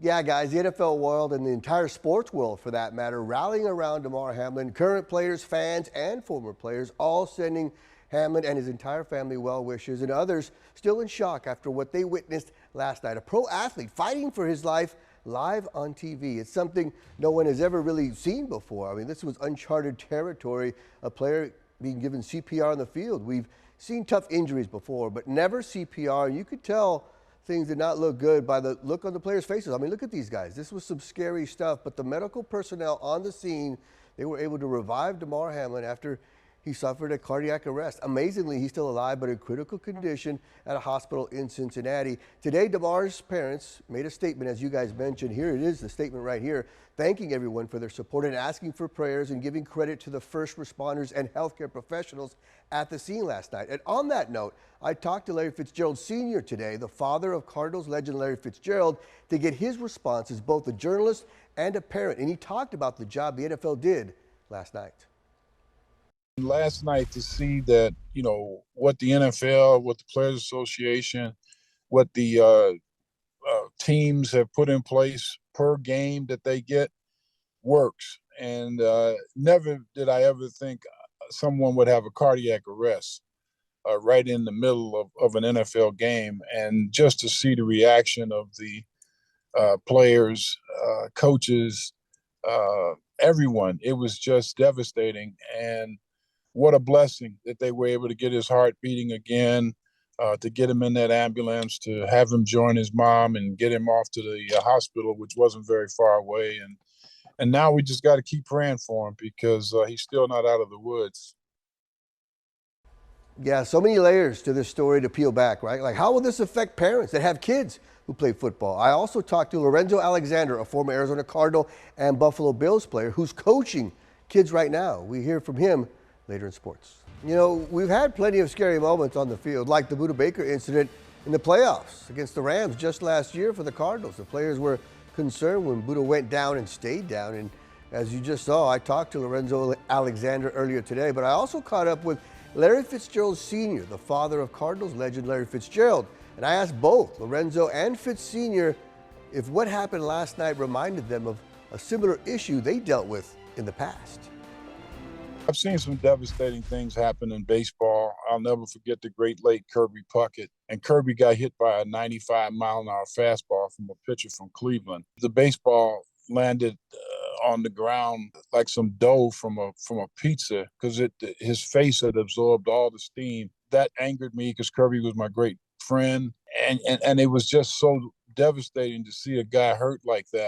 Yeah, guys, the NFL world and the entire sports world, for that matter, rallying around Damar Hamlin. Current players, fans, and former players all sending Hamlin and his entire family well wishes, and others still in shock after what they witnessed last night. A pro athlete fighting for his life live on TV. It's something no one has ever really seen before. I mean, this was uncharted territory, a player being given CPR on the field. We've seen tough injuries before, but never CPR. You could tell things did not look good by the look on the players' faces. I mean, look at these guys. This was some scary stuff, but the medical personnel on the scene, they were able to revive Damar Hamlin after he suffered a cardiac arrest. Amazingly, he's still alive, but in critical condition at a hospital in Cincinnati. Today, Damar's parents made a statement, as you guys mentioned. Here it is, the statement right here, thanking everyone for their support and asking for prayers and giving credit to the first responders and healthcare professionals at the scene last night. And on that note, I talked to Larry Fitzgerald Sr. today, the father of Cardinals legend Larry Fitzgerald, to get his response as both a journalist and a parent. And he talked about the job the NFL did last night. Last night to see that, what the NFL, what the Players Association, what the teams have put in place per game that they get works. And never did I ever think someone would have a cardiac arrest right in the middle of an NFL game. And just to see the reaction of the players, coaches, everyone, it was just devastating. And what a blessing that they were able to get his heart beating again, to get him in that ambulance, to have him join his mom and get him off to the hospital, which wasn't very far away. And now we just got to keep praying for him because he's still not out of the woods. Yeah, so many layers to this story to peel back, right? Like, how will this affect parents that have kids who play football? I also talked to Lorenzo Alexander, a former Arizona Cardinal and Buffalo Bills player who's coaching kids right now. We hear from him later in sports. We've had plenty of scary moments on the field, like the Buda Baker incident in the playoffs against the Rams just last year for the Cardinals. The players were concerned when Buda went down and stayed down. And as you just saw, I talked to Lorenzo Alexander earlier today, but I also caught up with Larry Fitzgerald Sr., the father of Cardinals legend Larry Fitzgerald. And I asked both Lorenzo and Fitz Sr. if what happened last night reminded them of a similar issue they dealt with in the past. I've seen some devastating things happen in baseball. I'll never forget the great late Kirby Puckett. And Kirby got hit by a 95-mile-an-hour fastball from a pitcher from Cleveland. The baseball landed on the ground like some dough from a pizza because his face had absorbed all the steam. That angered me because Kirby was my great friend. And it was just so devastating to see a guy hurt like that.